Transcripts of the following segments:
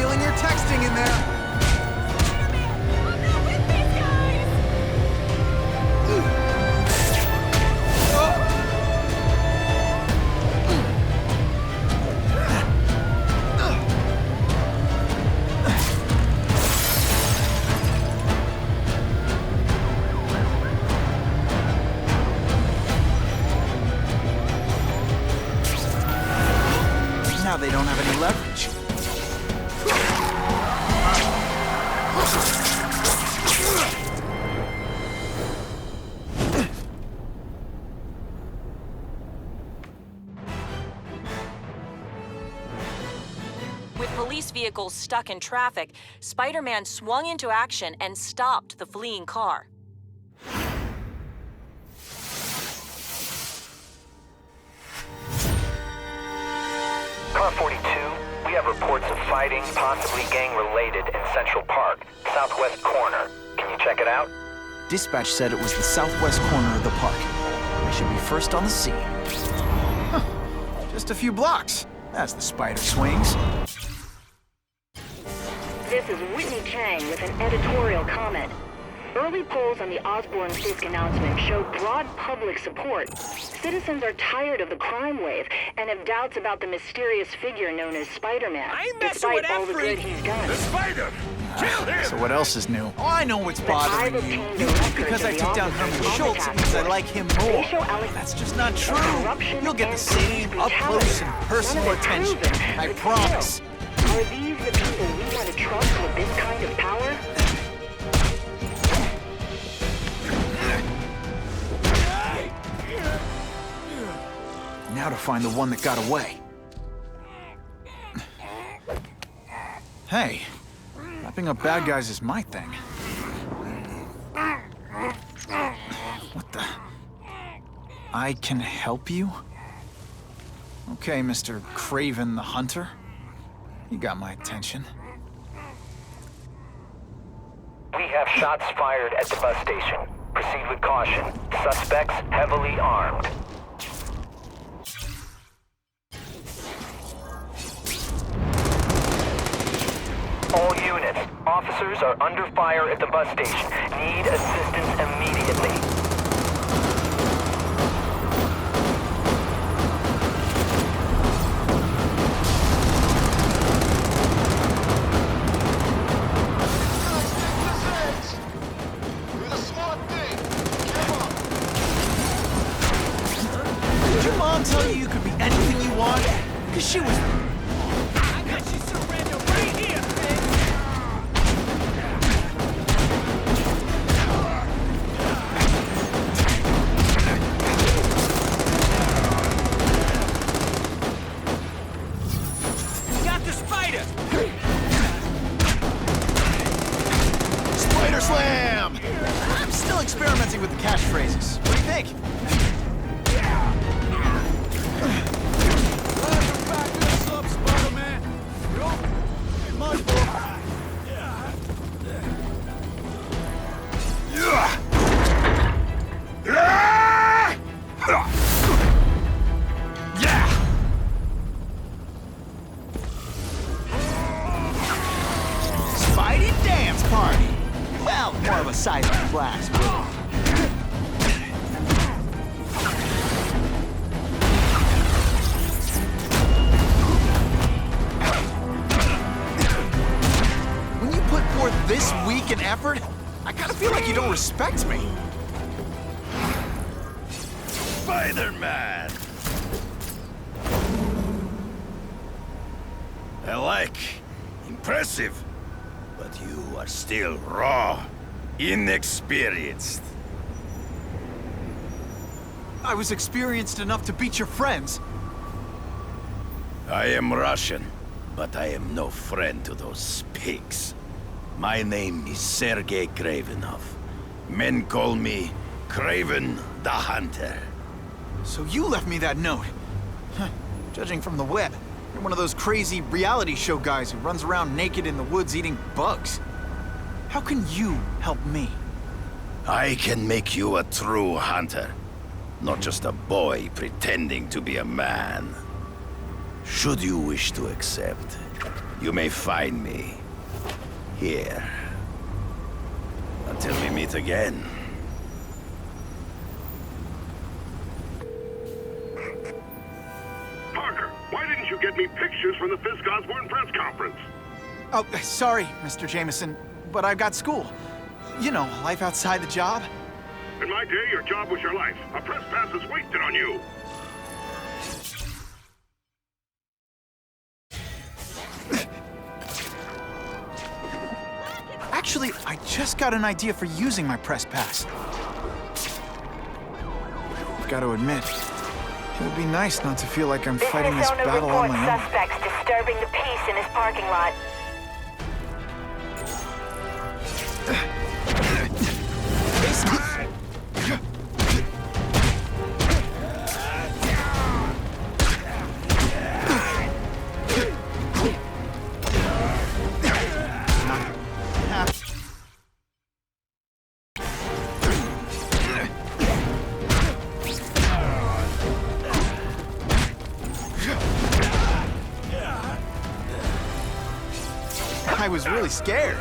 feeling your texting in there. Now they don't have any leverage. With police vehicles stuck in traffic, Spider-Man swung into action and stopped the fleeing car. Car 42, we have reports of fighting, possibly gang-related, in Central Park, southwest corner. Can you check it out? Dispatch said it was the southwest corner of the park. I should be first on the scene. Huh. Just a few blocks. As the spider swings. This is Whitney Chang with an editorial comment. Early polls on the Osborne-Fisk announcement showed broad public support. Citizens are tired of the crime wave and have doubts about the mysterious figure known as Spider-Man, despite all the good he's done. The spider! Kill him! So what else is new? Oh, I know what's bothering you. You think because I took down Herman Schultz, it means I like him more. That's just not true. You'll get the same up-close and personal attention. I promise. Are these the people we want to trust with this kind of power? Now to find the one that got away. Hey, wrapping up bad guys is my thing. What the? I can help you? Okay, Mr. Craven the Hunter. You got my attention. We have shots fired at the bus station. Proceed with caution. Suspects heavily armed. All units, officers are under fire at the bus station. Need assistance immediately. Did your mom tell you you could be anything you want? Because she was... I got you surrender right here! Got the spider! Spider Slam! I'm still experimenting with the catchphrases. What do you think? Spidey dance party! Well, more of a seismic blast, really. When you put forth this week in effort, I kinda feel like you don't respect me. Spider-Man! I like. Impressive. But you are still raw, inexperienced. I was experienced enough to beat your friends. I am Russian, but I am no friend to those pigs. My name is Sergei Kravenov. Men call me Craven the Hunter. So you left me that note. Huh. Judging from the web, you're one of those crazy reality show guys who runs around naked in the woods eating bugs. How can you help me? I can make you a true hunter, not just a boy pretending to be a man. Should you wish to accept, you may find me here. Until we meet again. Parker, why didn't you get me pictures from the Fisk Osborne press conference? Oh, sorry, Mr. Jameson, but I've got school. You know, life outside the job. In my day, your job was your life. A press pass is wasted on you. Actually, I just got an idea for using my press pass. I've got to admit, it would be nice not to feel like I'm fighting this battle on my own. Suspects disturbing the peace in his parking lot. I was really scared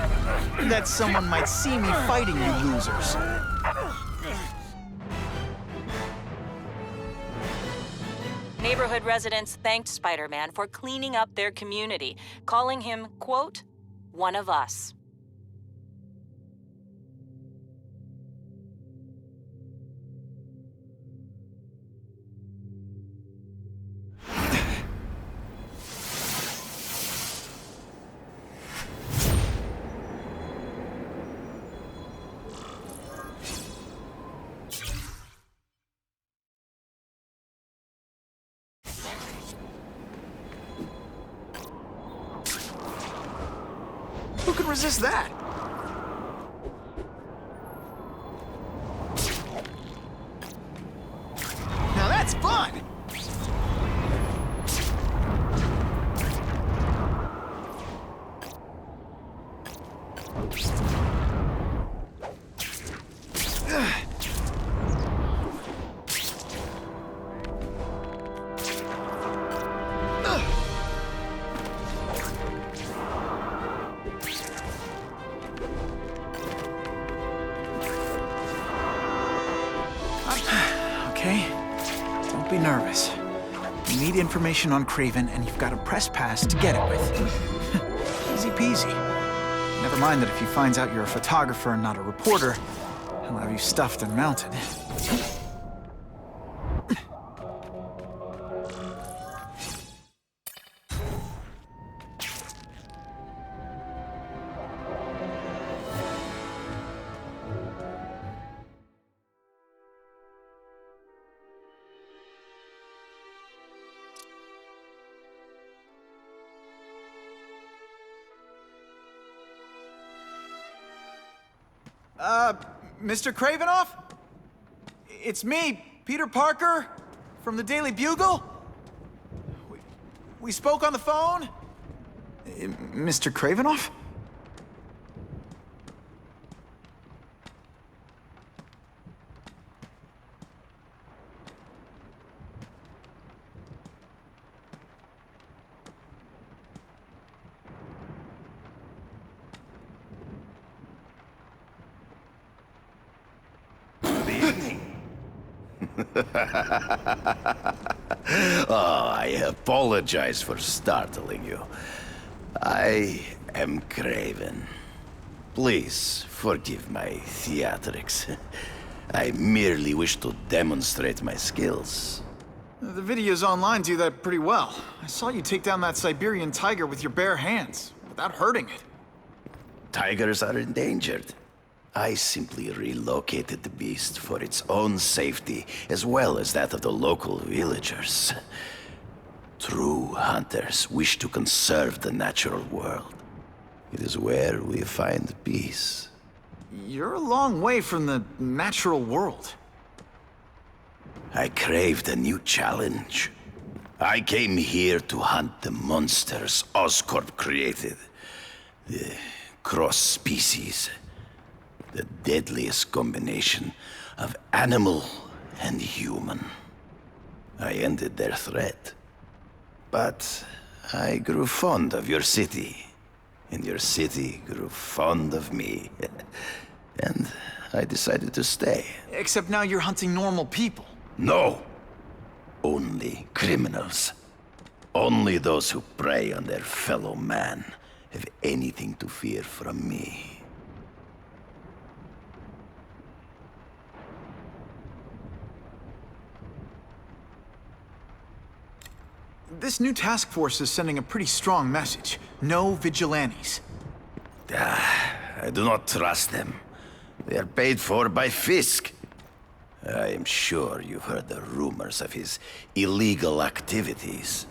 that someone might see me fighting you losers. Neighborhood residents thanked Spider-Man for cleaning up their community, calling him, quote, one of us. Who could resist that? Now that's fun! Okay, don't be nervous. You need information on Craven, and you've got a press pass to get it with. Easy peasy. Never mind that if he finds out you're a photographer and not a reporter, he'll have you stuffed and mounted. Mr. Kravinoff? It's me, Peter Parker, from the Daily Bugle. We spoke on the phone? Mr. Kravinoff? Oh, I apologize for startling you. I am Craven. Please forgive my theatrics. I merely wish to demonstrate my skills. The videos online do that pretty well. I saw you take down that Siberian tiger with your bare hands, without hurting it. Tigers are endangered. I simply relocated the beast for its own safety, as well as that of the local villagers. True hunters wish to conserve the natural world. It is where we find peace. You're a long way from the natural world. I craved a new challenge. I came here to hunt the monsters Oscorp created. The cross-species. The deadliest combination of animal and human. I ended their threat. But I grew fond of your city. And your city grew fond of me. And I decided to stay. Except now you're hunting normal people. No! Only criminals. Only those who prey on their fellow man have anything to fear from me. This new task force is sending a pretty strong message. No vigilantes. I do not trust them. They are paid for by Fisk. I am sure you've heard the rumors of his illegal activities.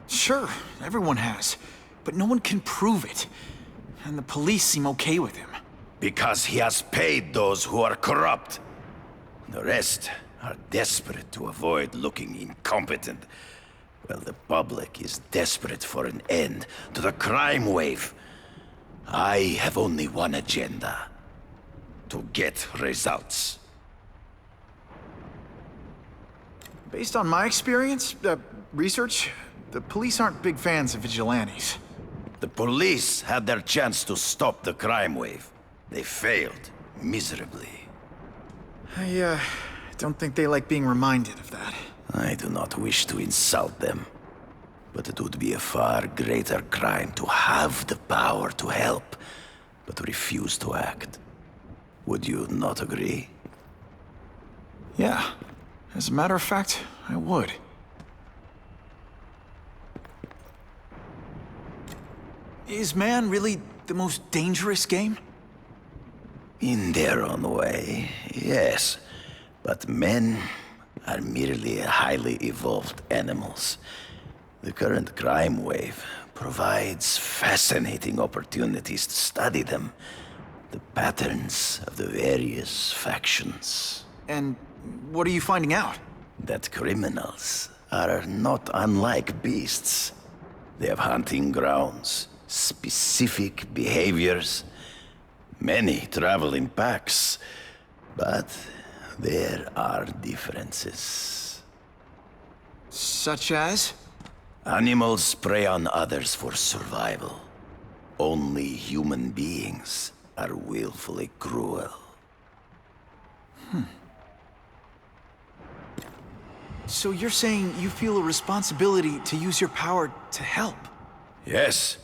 Sure, everyone has. But no one can prove it. And the police seem okay with him. Because he has paid those who are corrupt. The rest are desperate to avoid looking incompetent. Well, the public is desperate for an end to the crime wave. I have only one agenda. To get results. Based on my experience, research, the police aren't big fans of vigilantes. The police had their chance to stop the crime wave. They failed miserably. I don't think they like being reminded of that. I do not wish to insult them, but it would be a far greater crime to have the power to help, but to refuse to act. Would you not agree? Yeah. As a matter of fact, I would. Is man really the most dangerous game? In their own way, yes. But men are merely highly evolved animals. The current crime wave provides fascinating opportunities to study them. The patterns of the various factions. And what are you finding out? That criminals are not unlike beasts. They have hunting grounds, specific behaviors. Many travel in packs, but there are differences. Such as? Animals prey on others for survival. Only human beings are willfully cruel. So you're saying you feel a responsibility to use your power to help? Yes.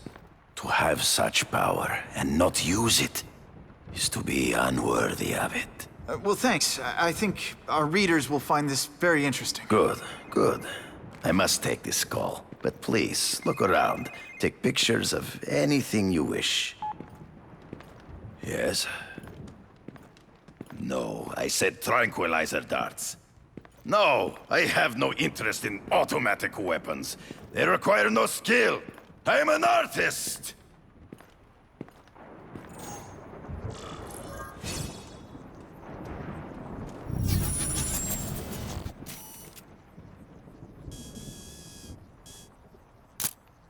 To have such power and not use it is to be unworthy of it. Well, thanks. I think our readers will find this very interesting. Good, good. I must take this call, but please, look around. Take pictures of anything you wish. Yes? No, I said tranquilizer darts. No, I have no interest in automatic weapons. They require no skill. I am an artist!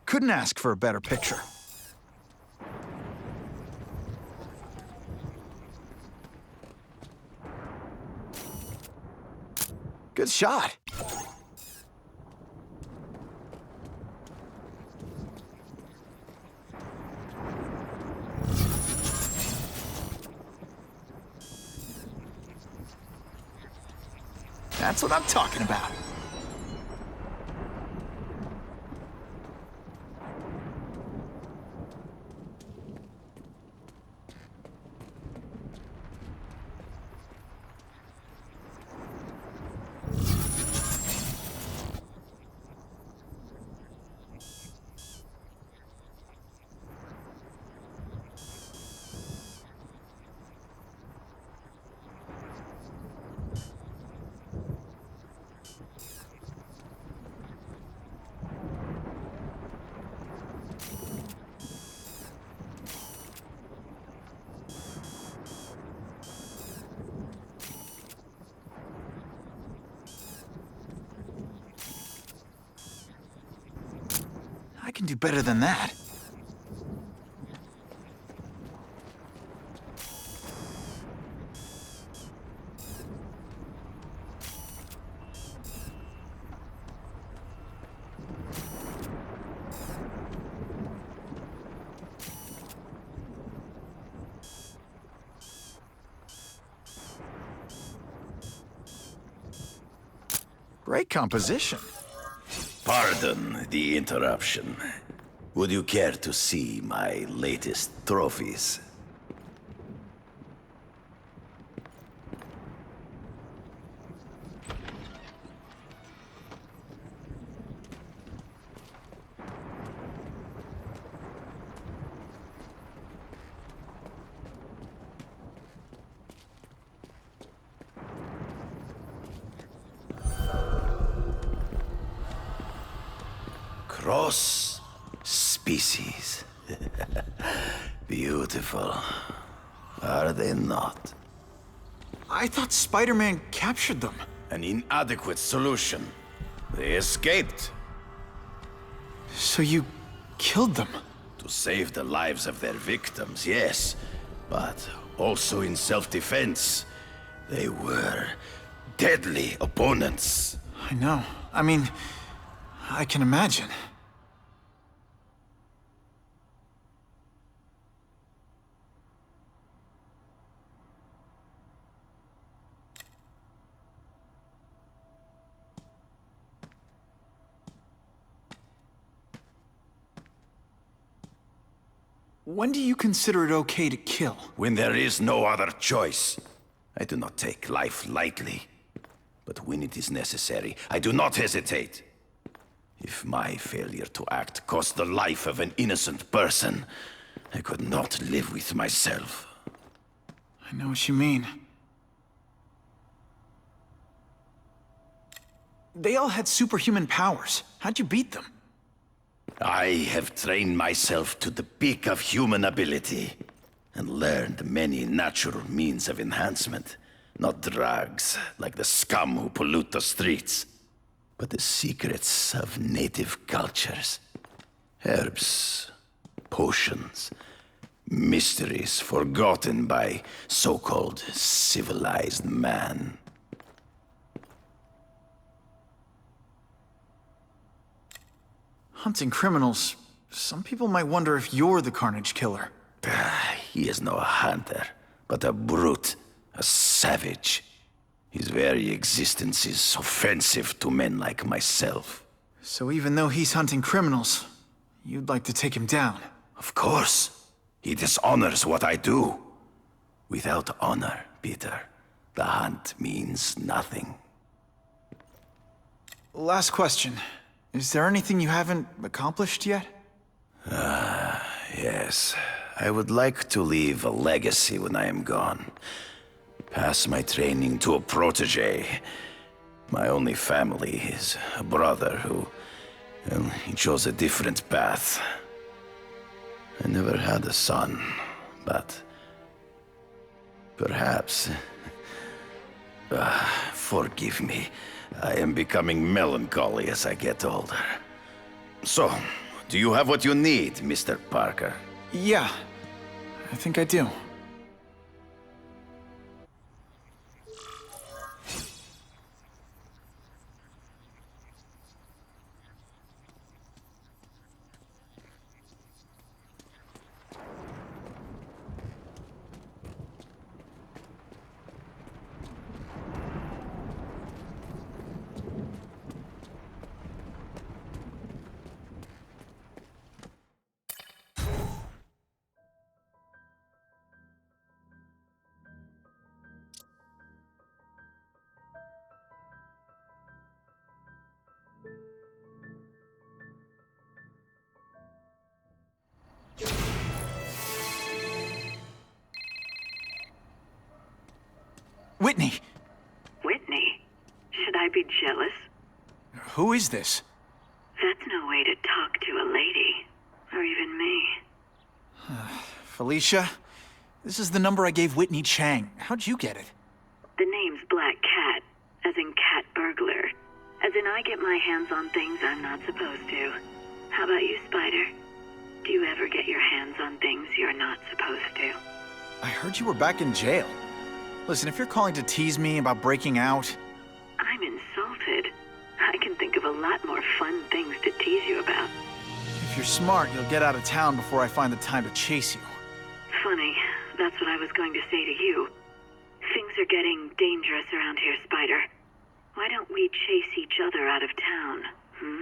Couldn't ask for a better picture. Good shot. That's what I'm talking about. I can do better than that. Great composition. Pardon the interruption. Would you care to see my latest trophies? Cross species. Beautiful. Are they not? I thought Spider-Man captured them. An inadequate solution. They escaped. So you killed them? To save the lives of their victims, yes. But also in self-defense. They were deadly opponents. I know. I mean, I can imagine. When do you consider it okay to kill? When there is no other choice. I do not take life lightly. But when it is necessary, I do not hesitate. If my failure to act cost the life of an innocent person, I could not live with myself. I know what you mean. They all had superhuman powers. How'd you beat them? I have trained myself to the peak of human ability, and learned many natural means of enhancement. Not drugs, like the scum who pollute the streets, but the secrets of native cultures. Herbs, potions, mysteries forgotten by so-called civilized man. Hunting criminals. Some people might wonder if you're the Carnage Killer. He is no hunter, but a brute, a savage. His very existence is offensive to men like myself. So even though he's hunting criminals, you'd like to take him down? Of course. He dishonors what I do. Without honor, Peter, the hunt means nothing. Last question. Is there anything you haven't accomplished yet? Yes. I would like to leave a legacy when I am gone. Pass my training to a protege. My only family is a brother who... well, he chose a different path. I never had a son, but... perhaps... forgive me. I am becoming melancholy as I get older. So, do you have what you need, Mr. Parker? Yeah, I think I do. Whitney! Whitney? Should I be jealous? Who is this? That's no way to talk to a lady. Or even me. Felicia? This is the number I gave Whitney Chang. How'd you get it? The name's Black Cat, as in cat burglar. As in I get my hands on things I'm not supposed to. How about you, Spider? Do you ever get your hands on things you're not supposed to? I heard you were back in jail. Listen, if you're calling to tease me about breaking out... I'm insulted. I can think of a lot more fun things to tease you about. If you're smart, you'll get out of town before I find the time to chase you. Funny, that's what I was going to say to you. Things are getting dangerous around here, Spider. Why don't we chase each other out of town, hmm?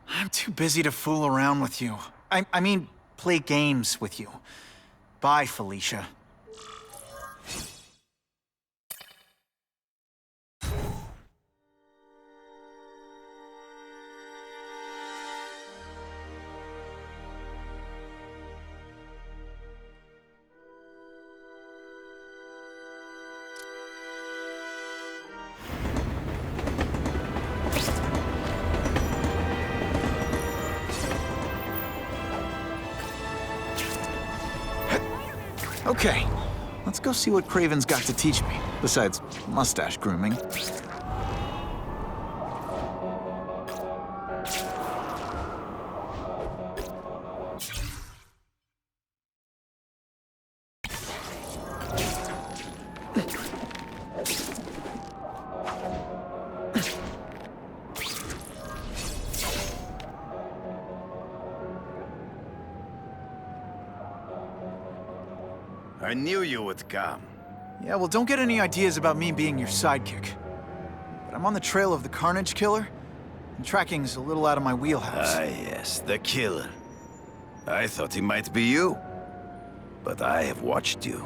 I'm too busy to fool around with you. I mean, play games with you. Bye, Felicia. Okay, let's go see what Craven's got to teach me, besides mustache grooming. I knew you would come. Yeah, well, don't get any ideas about me being your sidekick. But I'm on the trail of the Carnage Killer, and tracking's a little out of my wheelhouse. Ah, yes, the killer. I thought he might be you. But I have watched you,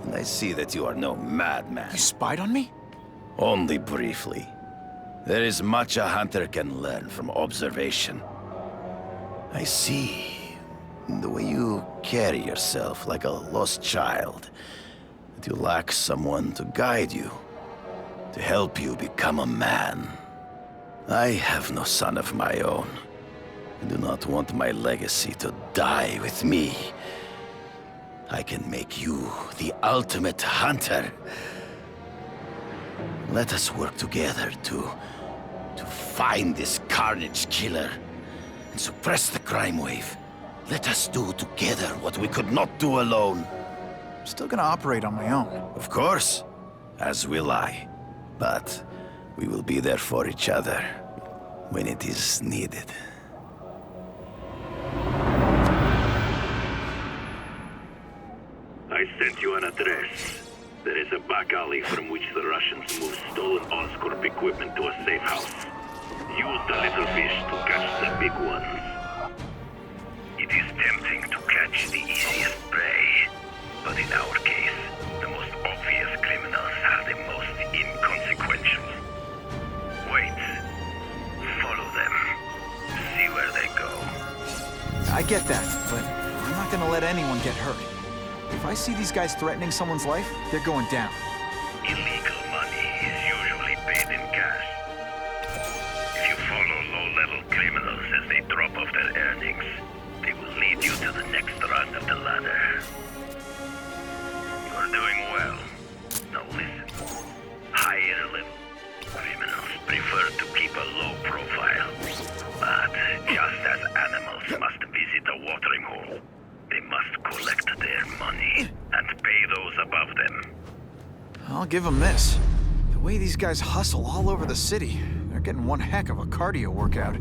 and I see that you are no madman. You spied on me? Only briefly. There is much a hunter can learn from observation. I see the way you carry yourself like a lost child, that you lack someone to guide you, to help you become a man. I have no son of my own. I do not want my legacy to die with me. I can make you the ultimate hunter. Let us work together to find this Carnage Killer and suppress the crime wave. Let us do together what we could not do alone. I'm still gonna operate on my own. Of course, as will I. But we will be there for each other when it is needed. I sent you an address. There is a back alley from which the Russians move stolen Oscorp equipment to a safe house. Use the little fish to catch the big ones. It is tempting to catch the easiest prey, but in our case, the most obvious criminals are the most inconsequential. Wait. Follow them. See where they go. I get that, but I'm not gonna let anyone get hurt. If I see these guys threatening someone's life, they're going down. Illegal money is usually paid in cash. If you follow low-level criminals as they drop off their earnings, they will lead you to the next rung of the ladder. You're doing well. Now listen. Higher level criminals prefer to keep a low profile. But just as animals must visit a watering hole, they must collect their money and pay those above them. I'll give them this. The way these guys hustle all over the city, they're getting one heck of a cardio workout.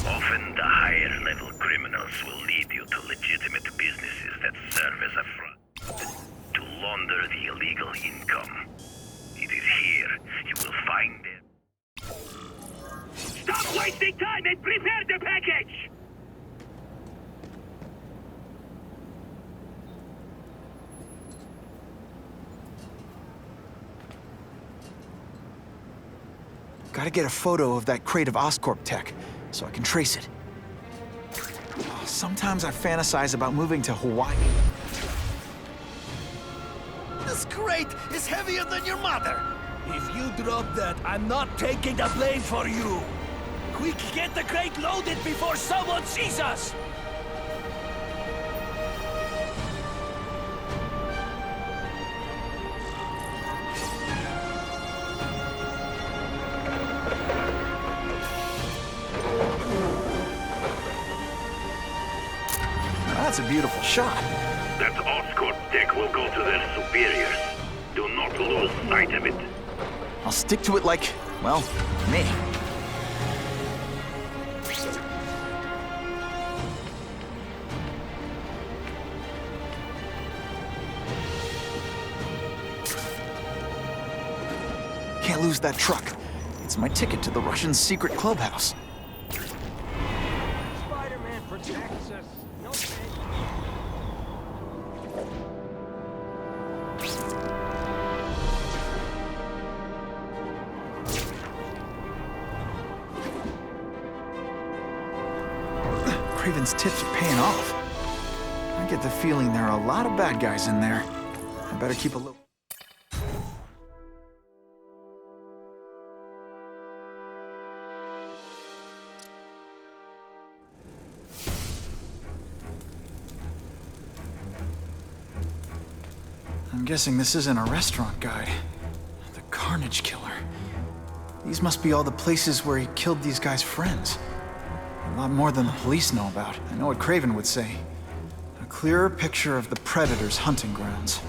Often the higher level criminals will lead you to legitimate businesses that serve as a front to launder the illegal income. It is here you will find them. Stop wasting time and prepare the package! Gotta get a photo of that crate of Oscorp tech, so I can trace it. Sometimes I fantasize about moving to Hawaii. This crate is heavier than your mother. If you drop that, I'm not taking the blame for you. Quick, get the crate loaded before someone sees us! That's a beautiful shot. That Oscorp tech will go to their superiors. Do not lose sight of it. I'll stick to it like, well, me. Can't lose that truck. It's my ticket to the Russian secret clubhouse. Spider-Man protects us. No Craven's tips are paying off. I get the feeling there are a lot of bad guys in there. I better keep a look. I'm guessing this isn't a restaurant guide. The Carnage Killer. These must be all the places where he killed these guys' friends. A lot more than the police know about. I know what Craven would say. A clearer picture of the Predator's hunting grounds.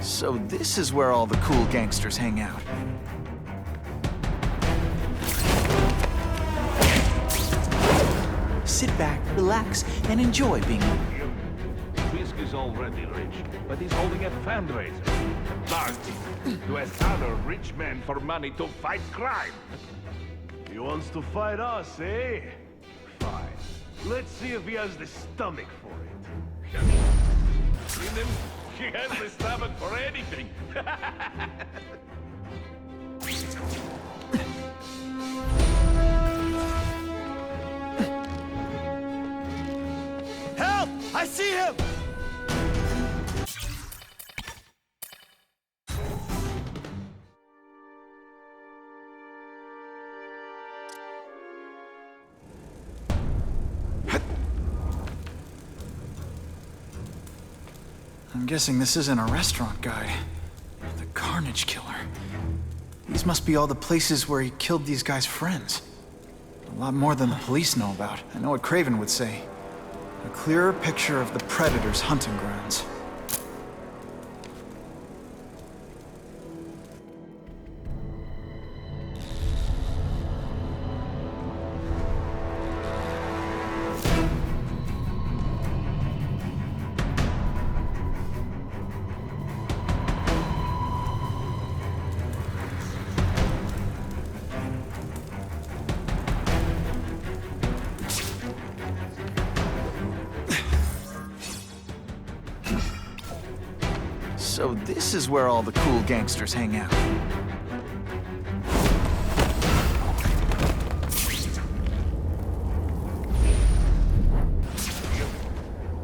So this is where all the cool gangsters hang out. Sit back, relax, and enjoy being... Fisk is already rich, but he's holding a fundraiser. A party to ask other rich men for money to fight crime. He wants to fight us, eh? Fine. Let's see if he has the stomach for it. Seen him? He has the stomach for anything. Help! I see him! I'm guessing this isn't a restaurant guide. The Carnage Killer. These must be all the places where he killed these guys' friends. A lot more than the police know about. I know what Craven would say. A clearer picture of the Predator's hunting grounds. So this is where all the cool gangsters hang out.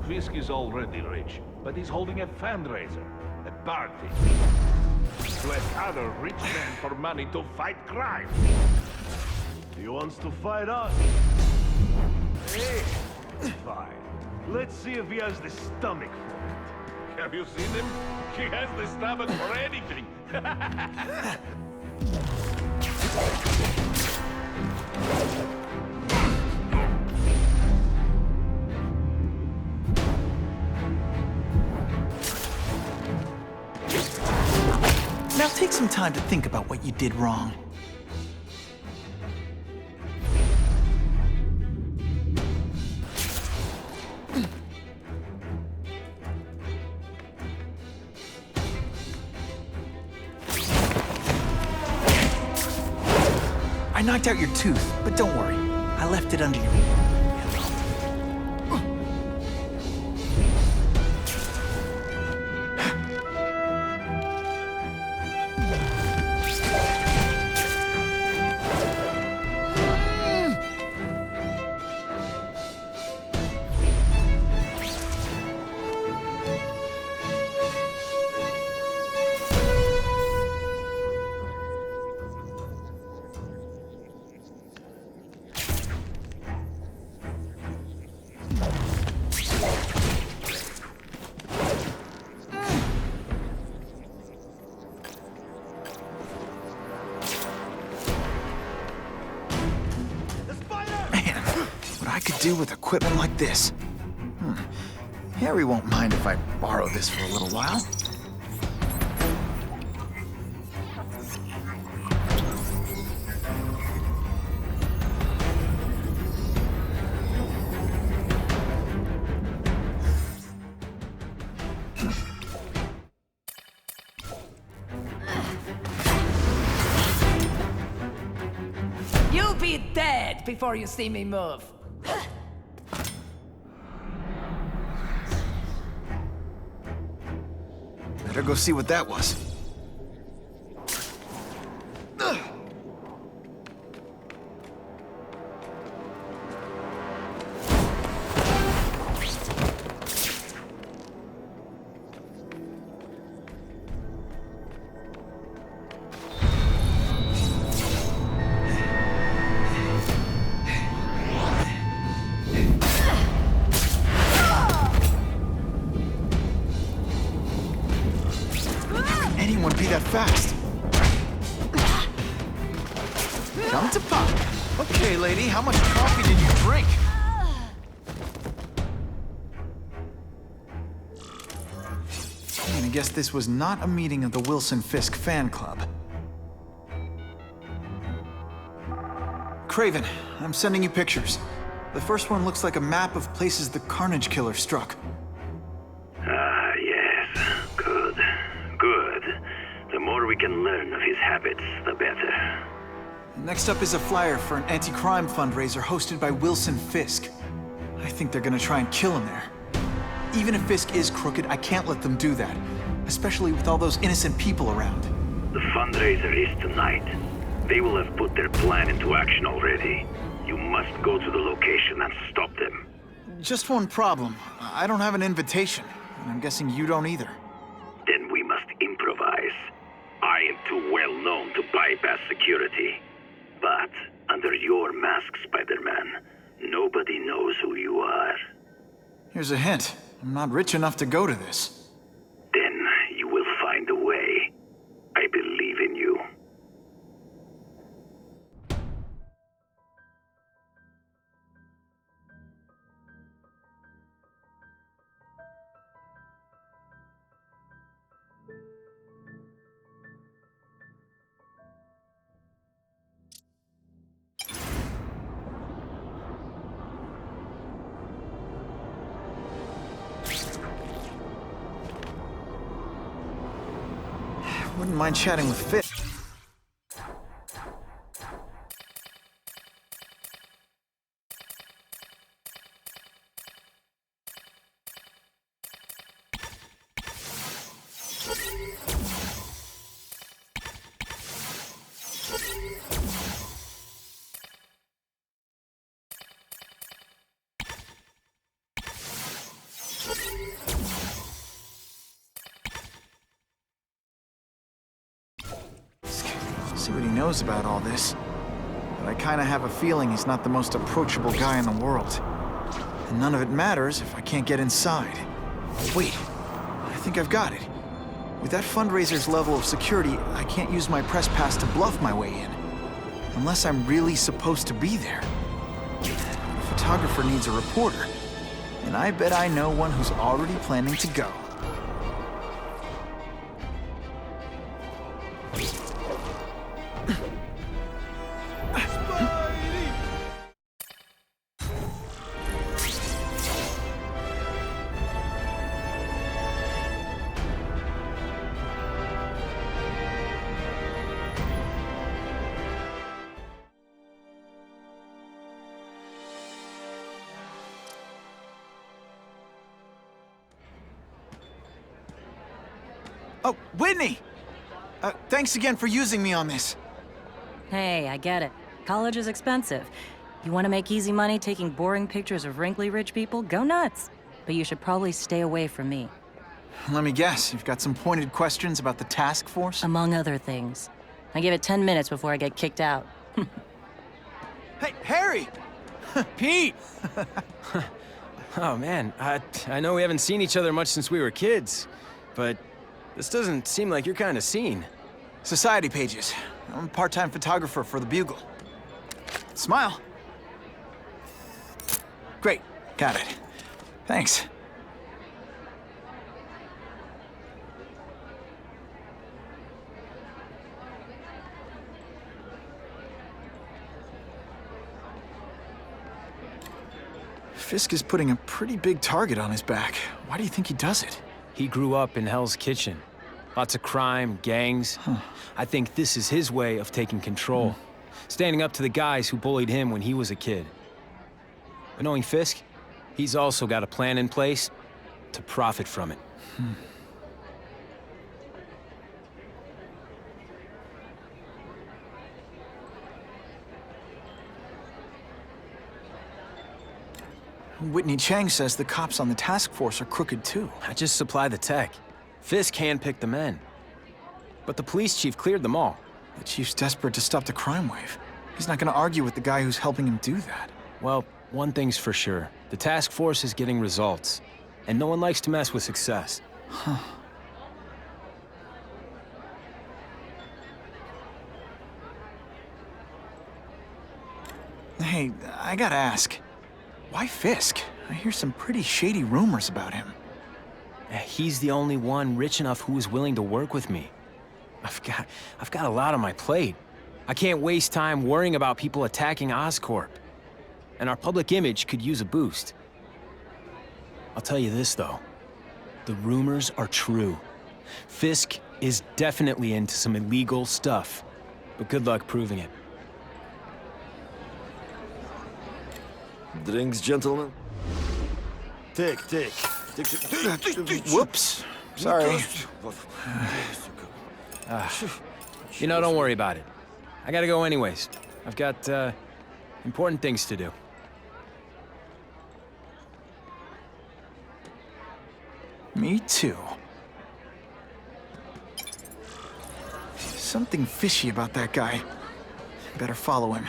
Fisk is already rich, but he's holding a fundraiser. A party to ask other rich men for money to fight crime. He wants to fight us. Hey! Fine. Let's see if he has the stomach for it. Have you seen him? He has the stomach for anything. Now take some time to think about what you did wrong. I knocked out your tooth, but don't worry. I left it under your... do with equipment like this? Harry won't mind if I borrow this for a little while. You'll be dead before you see me move. Better go see what that was. Anyone be that fast? Come to pop. Okay, lady, how much coffee did you drink? I guess this was not a meeting of the Wilson Fisk fan club. Craven, I'm sending you pictures. The first one looks like a map of places the Carnage Killer struck. Ah, yes. Good. Good. The more we can learn of his habits, the better. Next up is a flyer for an anti-crime fundraiser hosted by Wilson Fisk. I think they're gonna try and kill him there. Even if Fisk is crooked, I can't let them do that. Especially with all those innocent people around. The fundraiser is tonight. They will have put their plan into action already. You must go to the location and stop them. Just one problem. I don't have an invitation, and I'm guessing you don't either. Then we must improvise. I am too well known to bypass security. But under your mask, Spider-Man, nobody knows who you are. Here's a hint. I'm not rich enough to go to this. Then you will find a way. I believe in you. Wouldn't mind chatting with Fisk. See what he knows about all this. But I kinda have a feeling he's not the most approachable guy in the world. And none of it matters if I can't get inside. Wait, I think I've got it. With that fundraiser's level of security, I can't use my press pass to bluff my way in. Unless I'm really supposed to be there. A photographer needs a reporter. And I bet I know one who's already planning to go. Oh, Whitney! Thanks again for using me on this. Hey, I get it. College is expensive. You want to make easy money taking boring pictures of wrinkly rich people? Go nuts. But you should probably stay away from me. Let me guess, you've got some pointed questions about the task force? Among other things. I give it 10 minutes before I get kicked out. Hey, Harry! Pete! Oh, man. I know we haven't seen each other much since we were kids, but this doesn't seem like your kind of scene. Society pages. I'm a part-time photographer for the Bugle. Smile. Got it. Thanks. Fisk is putting a pretty big target on his back. Why do you think he does it? He grew up in Hell's Kitchen. Lots of crime, gangs. I think this is his way of taking control. Standing up to the guys who bullied him when he was a kid. But knowing Fisk, he's also got a plan in place to profit from it. Whitney Chang says the cops on the task force are crooked too. I just supply the tech. Fisk handpicked the men. But the police chief cleared them all. The chief's desperate to stop the crime wave. He's not gonna argue with the guy who's helping him do that. Well, one thing's for sure. The task force is getting results. And no one likes to mess with success. Hey, I gotta ask. Why Fisk? I hear some pretty shady rumors about him. He's the only one rich enough who is willing to work with me. I've got a lot on my plate. I can't waste time worrying about people attacking Oscorp. And our public image could use a boost. I'll tell you this, though. The rumors are true. Fisk is definitely into some illegal stuff. But good luck proving it. Drinks, gentlemen? Take. Whoops. Sorry. You know, don't worry about it. I gotta go anyways. I've got, important things to do. Me too. Something fishy about that guy. Better follow him.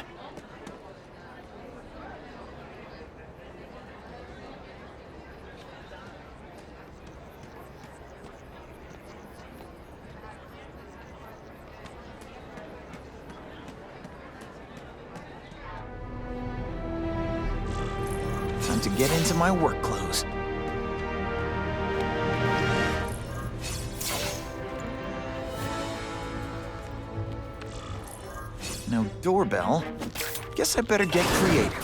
Time to get into my work clothes. No doorbell. Guess I better get creative.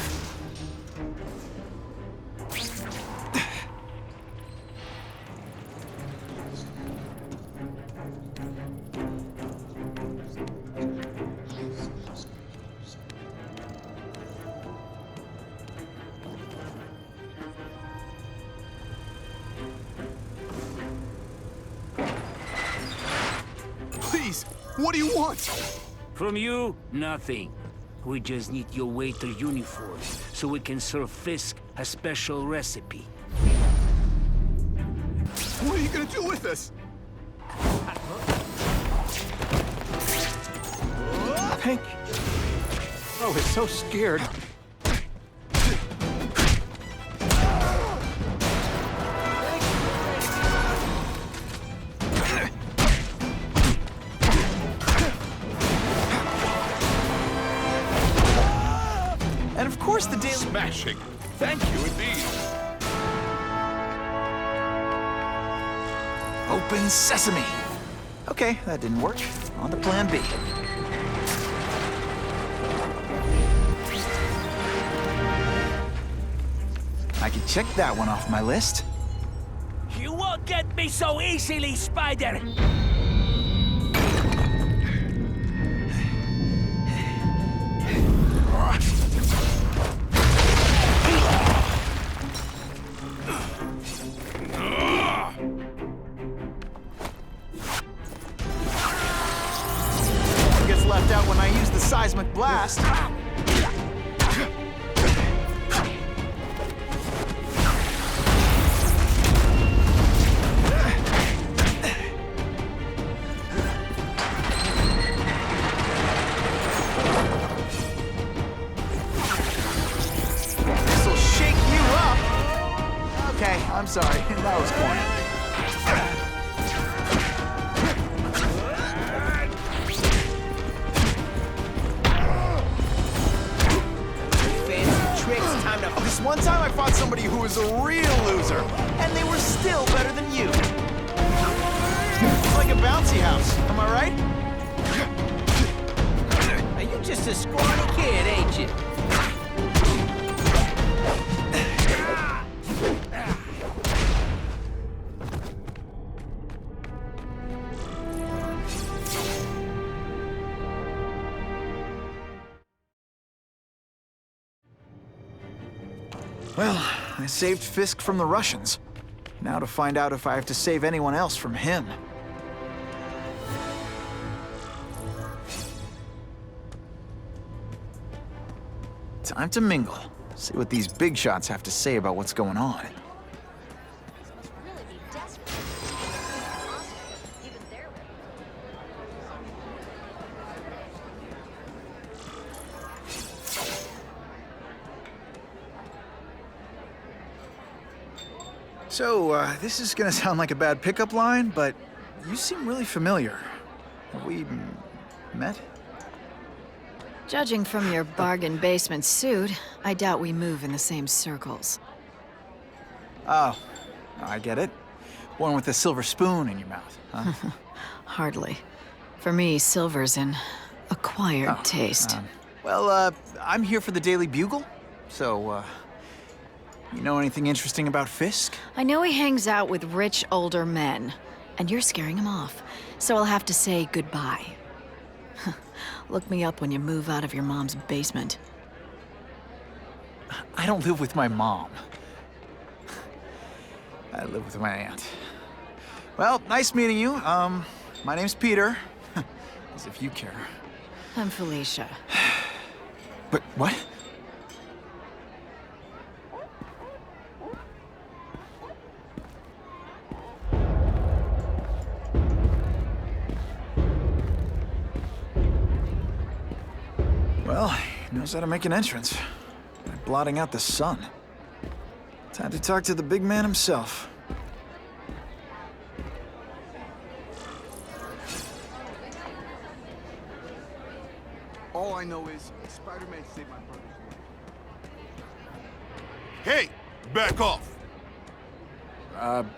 Please, what do you want? From you, nothing. We just need your waiter uniform, so we can serve Fisk a special recipe. What are you gonna do with us? Hank. Oh, he's so scared. And of course the daily... Smashing. Thank you indeed. Open sesame. Okay, that didn't work. On to plan B. I can check that one off my list. You won't get me so easily, Spider! Gets left out when I use the seismic blast. This'll shake you up. Okay, I'm sorry. That was corny. somebody who was a real loser, and they were still better than you. It's like a bouncy house, am I right? Are you just a scrawny kid, ain't you? Well, I saved Fisk from the Russians. Now to find out if I have to save anyone else from him. Time to mingle. See what these big shots have to say about what's going on. So, this is gonna sound like a bad pickup line, but you seem really familiar. Have we met? Judging from your bargain basement suit, I doubt we move in the same circles. Oh, I get it. One with a silver spoon in your mouth, huh? Hardly. For me, silver's an acquired taste. Well, I'm here for the Daily Bugle, so, you know anything interesting about Fisk? I know he hangs out with rich older men, and you're scaring him off, so I'll have to say goodbye. Look me up when you move out of your mom's basement. I don't live with my mom. I live with my aunt. Well, nice meeting you. My name's Peter. As if you care. I'm Felicia. But what? Well, he knows how to make an entrance by blotting out the sun. Time to talk to the big man himself. All I know is Spider-Man saved my brother's life. Hey, back off!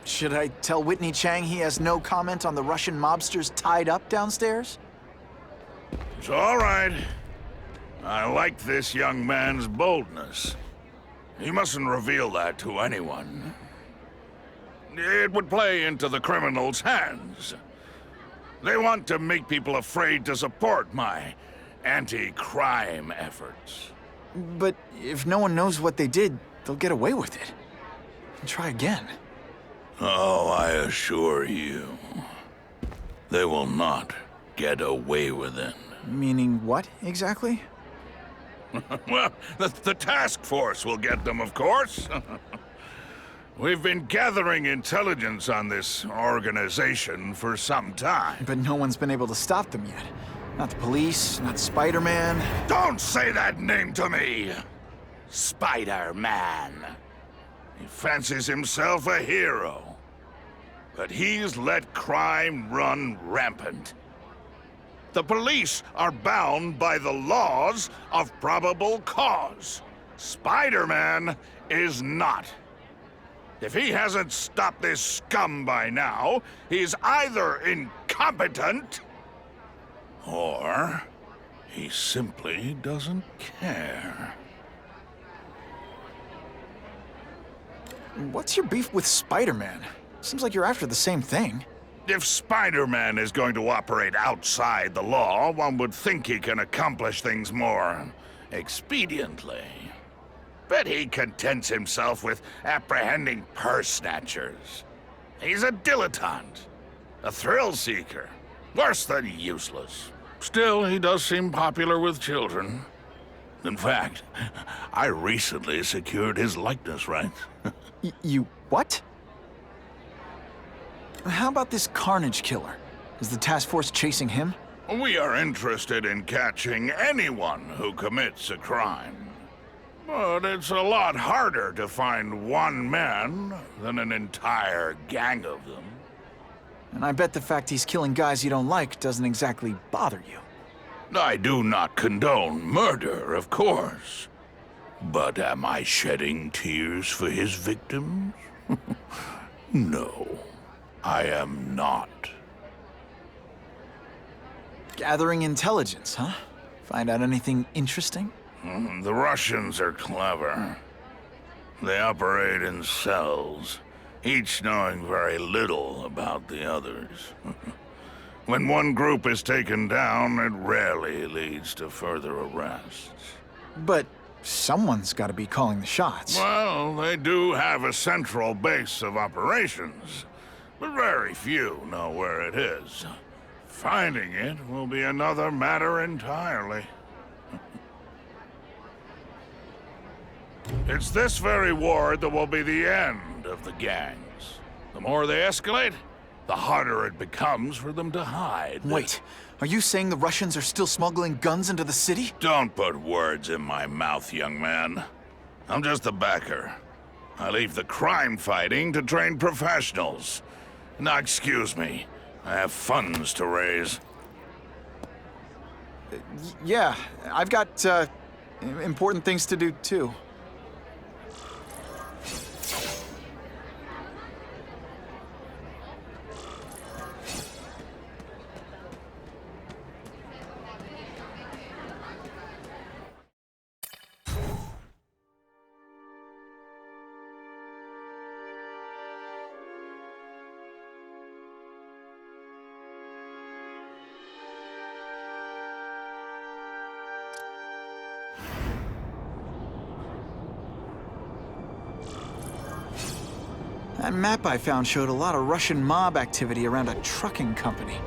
Should I tell Whitney Chang he has no comment on the Russian mobsters tied up downstairs? It's all right. I like this young man's boldness. He mustn't reveal that to anyone. It would play into the criminals' hands. They want to make people afraid to support my anti-crime efforts. But if no one knows what they did, they'll get away with it. And try again. Oh, I assure you, they will not get away with it. Meaning what, exactly? Well, the task force will get them, of course. We've been gathering intelligence on this organization for some time. But no one's been able to stop them yet. Not the police, not Spider-Man. Don't say that name to me! Spider-Man. He fancies himself a hero. But he's let crime run rampant. The police are bound by the laws of probable cause. Spider-Man is not. If he hasn't stopped this scum by now, he's either incompetent or he simply doesn't care. What's your beef with Spider-Man? Seems like you're after the same thing. If Spider-Man is going to operate outside the law, one would think he can accomplish things more expediently. But he contents himself with apprehending purse snatchers. He's a dilettante, a thrill seeker, worse than useless. Still, he does seem popular with children. In fact, I recently secured his likeness rights. You what? How about this Carnage killer? Is the task force chasing him? We are interested in catching anyone who commits a crime. But it's a lot harder to find one man than an entire gang of them. And I bet the fact he's killing guys you don't like doesn't exactly bother you. I do not condone murder, of course. But am I shedding tears for his victims? No, I am not. Gathering intelligence, huh? Find out anything interesting? The Russians are clever. They operate in cells, each knowing very little about the others. When one group is taken down, it rarely leads to further arrests. But someone's got to be calling the shots. Well, they do have a central base of operations, but very few know where it is. Finding it will be another matter entirely. It's this very war that will be the end of the gangs. The more they escalate, the harder it becomes for them to hide. Wait, are you saying the Russians are still smuggling guns into the city? Don't put words in my mouth, young man. I'm just a backer. I leave the crime fighting to trained professionals. Now, excuse me. I have funds to raise. Yeah, I've got, important things to do, too. That map I found showed a lot of Russian mob activity around a trucking company.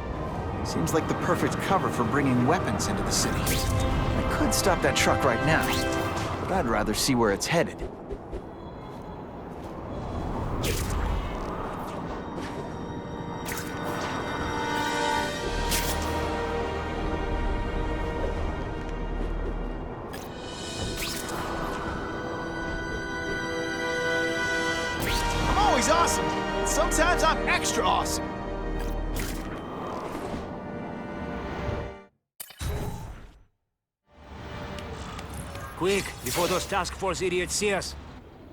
Seems like the perfect cover for bringing weapons into the city. I could stop that truck right now, but I'd rather see where it's headed. Always awesome. Sometimes I'm extra awesome. Quick, before those task force idiots see us.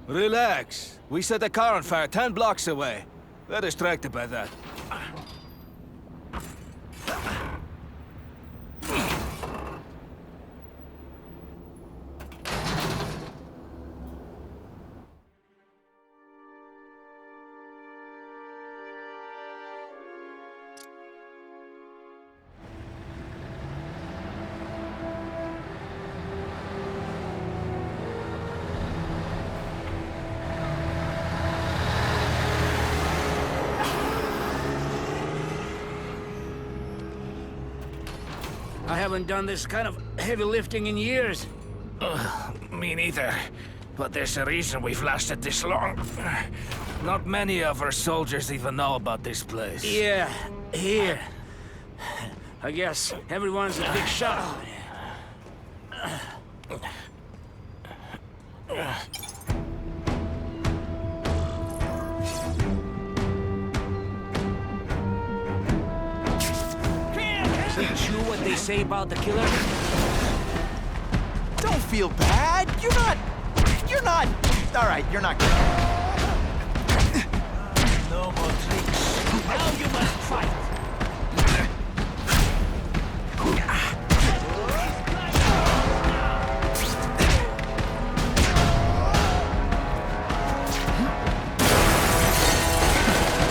Relax. We set a car on fire 10 blocks away. They're distracted by that. I haven't done this kind of heavy lifting in years. Me neither. But there's a reason we've lasted this long. Not many of our soldiers even know about this place. Yeah, here. I guess everyone's a big shot. Is it true what they say about the killer? Don't feel bad. You're not. All right, you're not good. No more tricks. Now you must fight.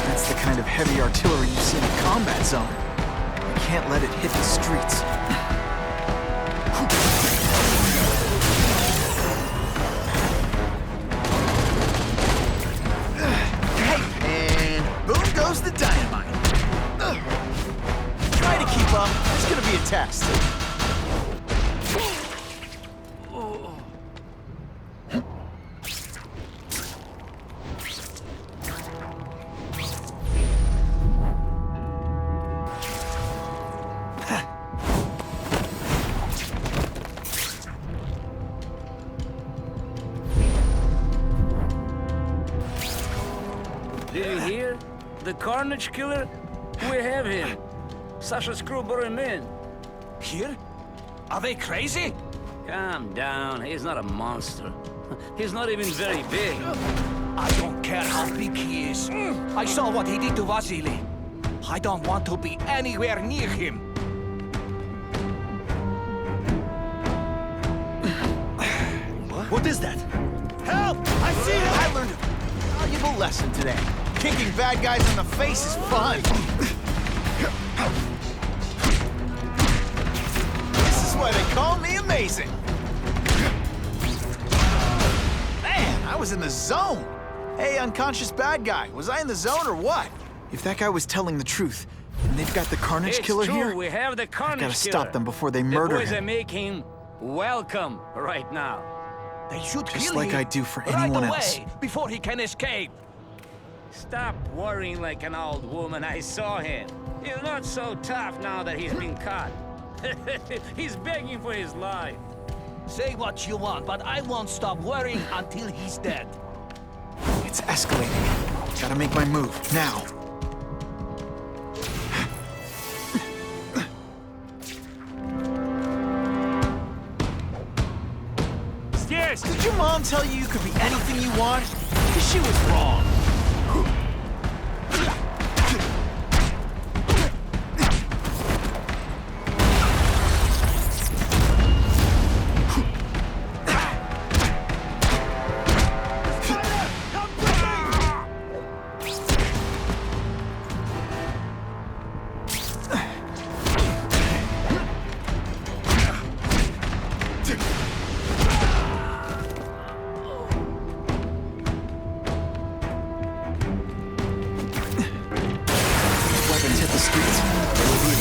That's the kind of heavy artillery you see in a combat zone. You can't let it hit the streets. Boom goes the dynamite. Try to keep up. It's gonna be a test. Did you hear? The Carnage Killer? We have him. Sasha Screwbur him in. Here? Are they crazy? Calm down. He's not a monster. He's not even very big. I don't care how big he is. I saw what he did to Vasily. I don't want to be anywhere near him. What is that? Help! I see him! I learned a valuable lesson today. Kicking bad guys in the face is fun. This is why they call me amazing. Man, I was in the zone. Hey, unconscious bad guy, was I in the zone or what? If that guy was telling the truth, and they've got the Carnage Killer true. here, We have the Carnage I gotta Killer. stop them before they murder The boys him. are making welcome right now. They should Just kill like him I do for right anyone away, else. before he can escape. Stop worrying like an old woman. I saw him. He's not so tough now that he's been caught. He's begging for his life. Say what you want, but I won't stop worrying until he's dead. It's escalating. Gotta make my move, now. Stairs! Did your mom tell you you could be anything you want? Because she was wrong.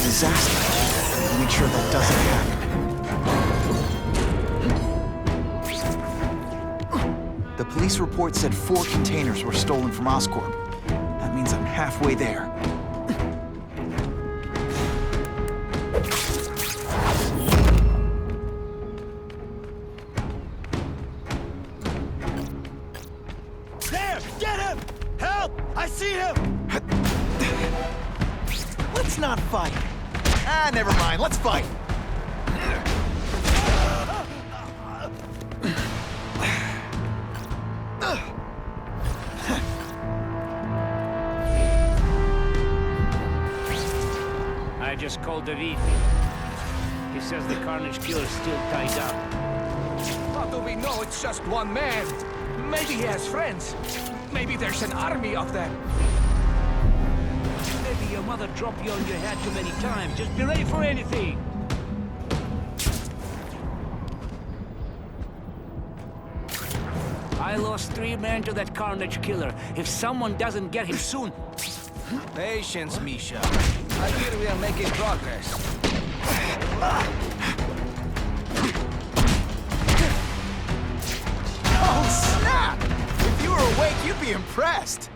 Disaster. Make sure that doesn't happen. The police report said 4 containers were stolen from Oscorp. That means I'm halfway there. There! Get him! Help! I see him! Let's not fight. Ah, never mind. Let's fight. I just called the VP. He says the Carnage Killer's still tied up. How do we know it's just one man? Maybe he has friends. Maybe there's an army of them. Maybe your mother dropped you on your head too many times. Just be ready for anything. I lost 3 men to that Carnage Killer. If someone doesn't get him soon... Patience, Misha. I hear we are making progress. Oh, snap! If you were awake, you'd be impressed.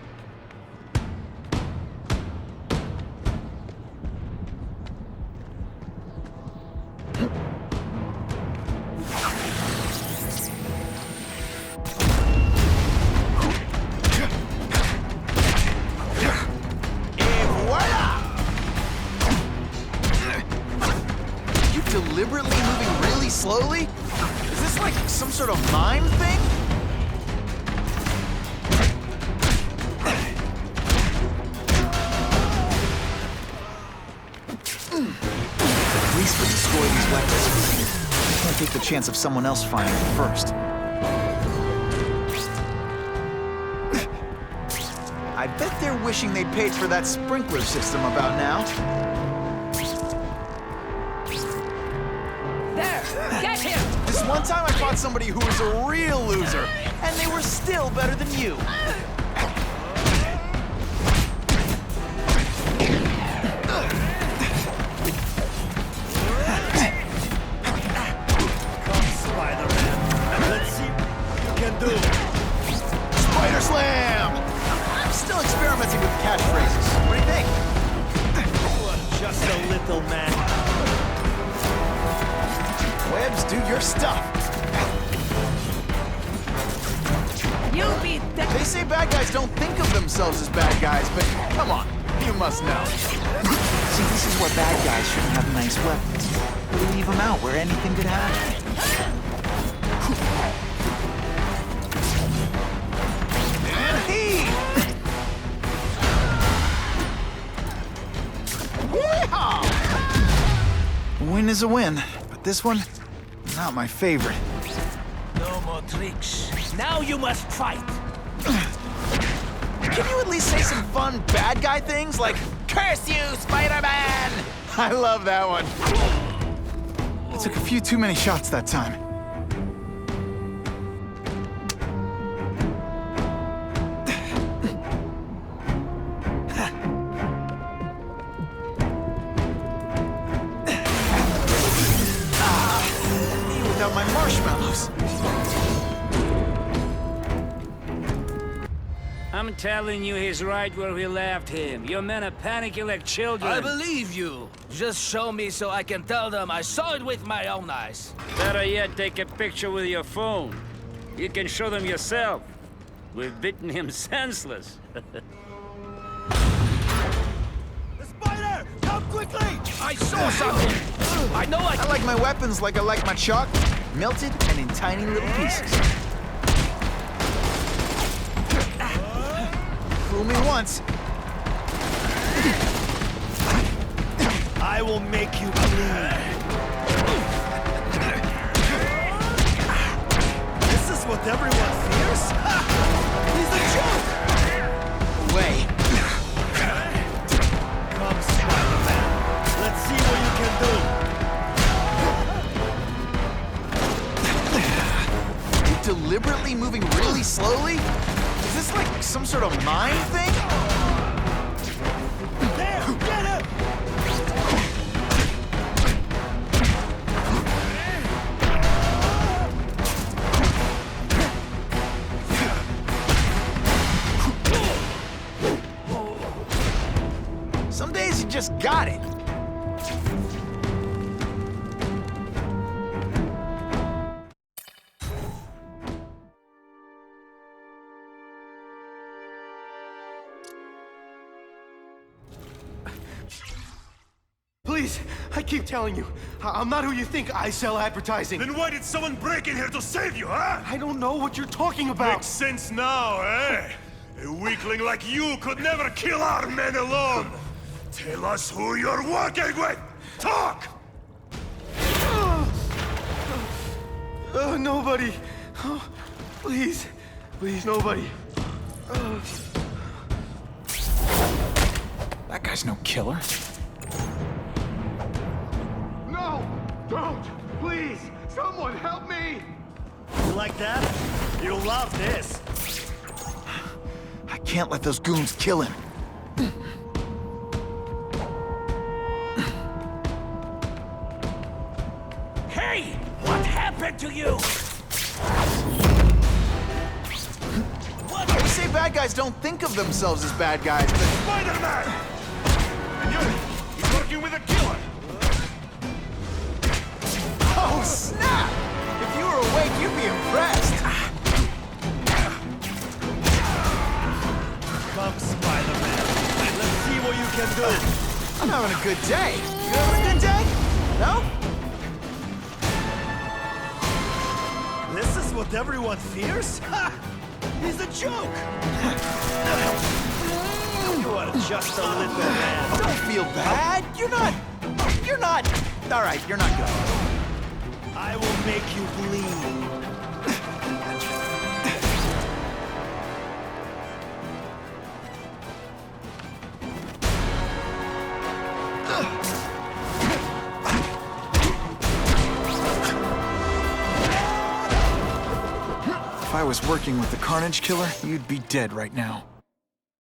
Deliberately moving really slowly? Is this like some sort of mime thing? The police would destroy these weapons. I can't take the chance of someone else finding them first. I bet they're wishing they paid for that sprinkler system about now. Get him! This one time I fought somebody who was a real loser, and they were still better than you. Come, Spider-Man. Let's see what you can do. Spider Slam! I'm still experimenting with catchphrases. What do you think? You are just a little man. Webs, do your stuff. You beat that. They say bad guys don't think of themselves as bad guys, but come on, you must know. See, this is where bad guys shouldn't have nice weapons. They leave them out where anything could happen. win is a win, but this one, not my favorite. No more tricks. Now you must fight. Can you at least say some fun bad guy things like, "Curse you, Spider-Man"? I love that one. I took a few too many shots that time. Me without my marshmallows. I'm telling you, he's right where we left him. Your men are panicking like children. I believe you. Just show me so I can tell them I saw it with my own eyes. Better yet, take a picture with your phone. You can show them yourself. We've beaten him senseless. The spider! Come quickly! I saw something! I know I like my weapons like I like my chalk, melted and in tiny little pieces. Fool me once. I will make you bleed. This is what everyone fears? He's a joke! Way. Come, Spider-Man. Let's see what you can do. You're deliberately moving really slowly? Is this like some sort of mind thing? There! Get him! Some days you just got it. Please, I keep telling you, I'm not who you think. I sell advertising. Then why did someone break in here to save you, huh? I don't know what you're talking about. Makes sense now, eh? A weakling like you could never kill our men alone. Tell us who you're working with! Talk! Nobody. Oh, please, nobody. That guy's no killer. No! Don't! Please! Someone help me! You like that? You'll love this. I can't let those goons kill him. Hey! What happened to you? We say bad guys don't think of themselves as bad guys, but... Spider-Man! And you're working with a killer! Oh, snap! If you were awake, you'd be impressed. Come, Spider-Man. Let's see what you can do. I'm having a good day. You having a good day? No? This is what everyone fears? Ha! He's a joke! You are just a little man. Don't feel bad. You're not... All right, you're not good. I will make you bleed. If I was working with the Carnage Killer, you'd be dead right now.